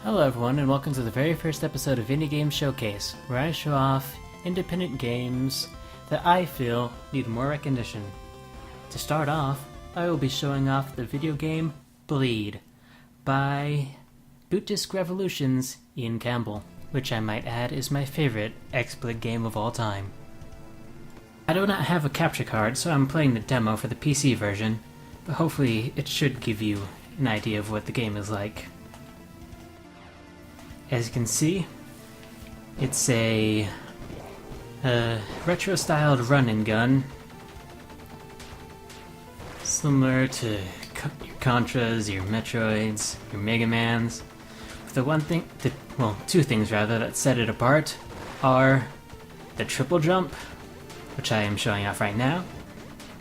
Hello everyone, and welcome to the very first episode of Indie Game Showcase, where I show off independent games that I feel need more recognition. To start off, I will be showing off the video game Bleed by Bootdisk Revolution's Ian Campbell, which I might add is my favorite XBLIG game of all time. I do not have a capture card, so I'm playing the demo for the PC version, but hopefully it should give you an idea of what the game is like. As you can see, it's a retro-styled run-and-gun, similar to your Contras, your Metroids, your Mega Mans. Two things rather that set it apart are the triple jump, which I am showing off right now,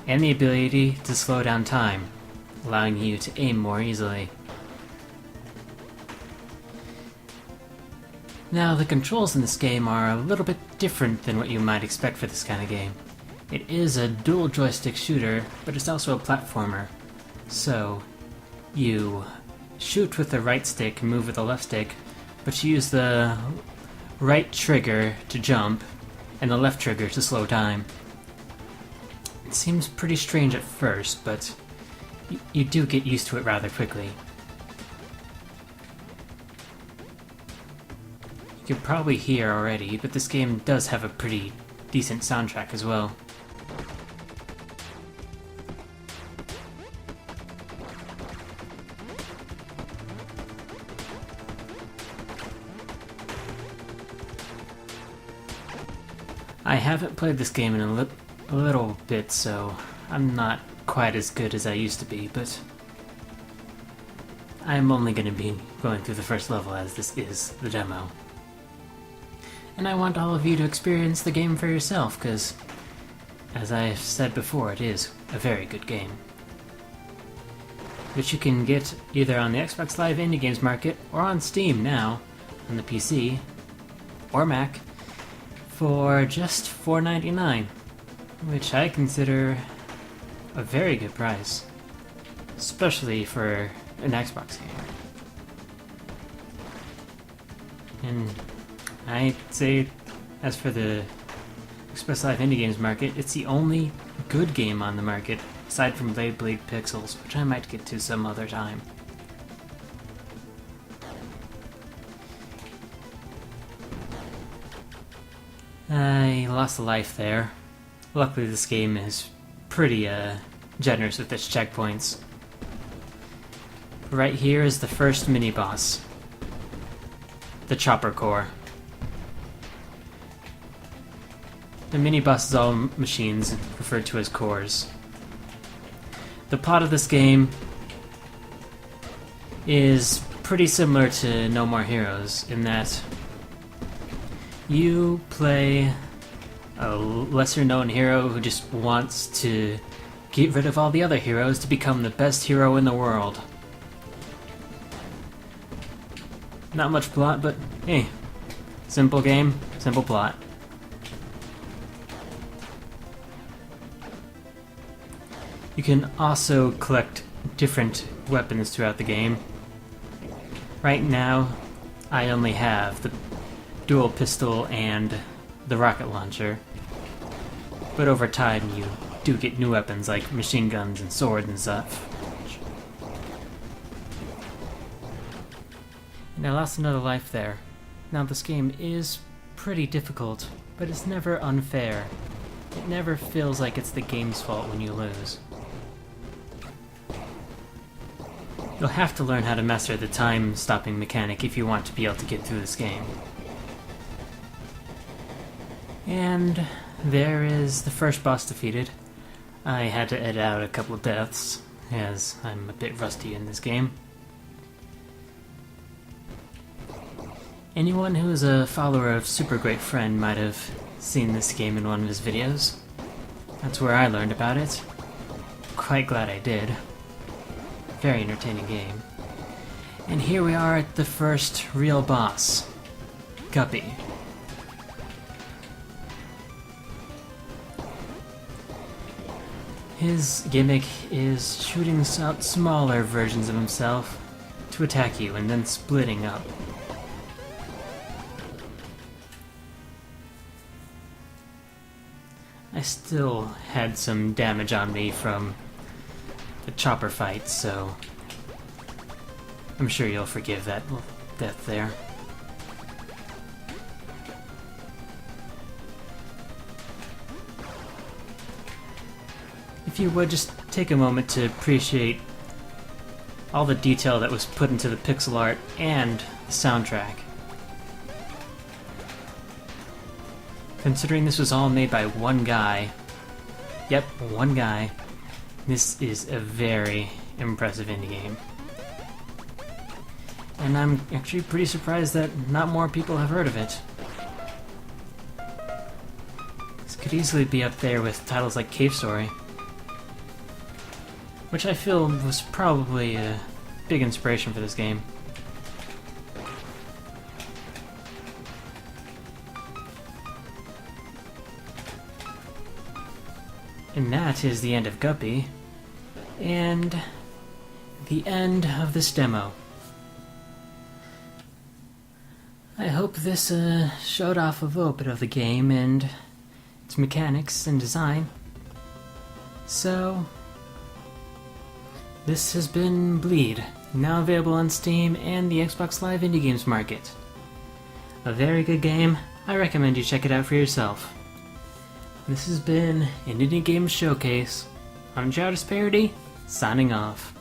and the ability to slow down time, allowing you to aim more easily. Now, the controls in this game are a little bit different than what you might expect for this kind of game. It is a dual joystick shooter, but it's also a platformer. So, you shoot with the right stick and move with the left stick, but you use the right trigger to jump, and the left trigger to slow time. It seems pretty strange at first, but you do get used to it rather quickly. You can probably hear already, but this game does have a pretty decent soundtrack as well. I haven't played this game in a little bit, so I'm not quite as good as I used to be, but I'm only going to be going through the first level as this is the demo. And I want all of you to experience the game for yourself, because, as I've said before, it is a very good game. Which you can get either on the Xbox Live Indie Games Market, or on Steam now, on the PC, or Mac, for just $4.99, which I consider a very good price, especially for an Xbox game. And I'd say, as for the Xbox Live Indie Games Market, it's the only good game on the market, aside from Bleed Pixels, which I might get to some other time. I lost a life there. Luckily this game is pretty generous with its checkpoints. Right here is the first mini-boss, the Chopper Core. The mini-boss is all machines, referred to as cores. The plot of this game is pretty similar to No More Heroes, in that you play a lesser-known hero who just wants to get rid of all the other heroes to become the best hero in the world. Not much plot, but hey, simple game, simple plot. You can also collect different weapons throughout the game. Right now, I only have the dual pistol and the rocket launcher, but over time you do get new weapons like machine guns and swords and stuff. And I lost another life there. Now this game is pretty difficult, but it's never unfair. It never feels like it's the game's fault when you lose. You'll have to learn how to master the time-stopping mechanic if you want to be able to get through this game. And there is the first boss defeated. I had to edit out a couple of deaths, as I'm a bit rusty in this game. Anyone who is a follower of Super Great Friend might have seen this game in one of his videos. That's where I learned about it. Quite glad I did. Very entertaining game. And here we are at the first real boss, Guppy. His gimmick is shooting out smaller versions of himself to attack you and then splitting up. I still had some damage on me from the chopper fight, so I'm sure you'll forgive that death there. If you would, just take a moment to appreciate all the detail that was put into the pixel art and the soundtrack. Considering this was all made by one guy, yep, one guy, this is a very impressive indie game. And I'm actually pretty surprised that not more people have heard of it. This could easily be up there with titles like Cave Story, which I feel was probably a big inspiration for this game. And that is the end of Guppy, and the end of this demo. I hope this showed off a little bit of the game and its mechanics and design. So, this has been Bleed, now available on Steam and the Xbox Live Indie Games Market. A very good game. I recommend you check it out for yourself. This has been an Indie Games Showcase. I'm Chowders Parody, signing off.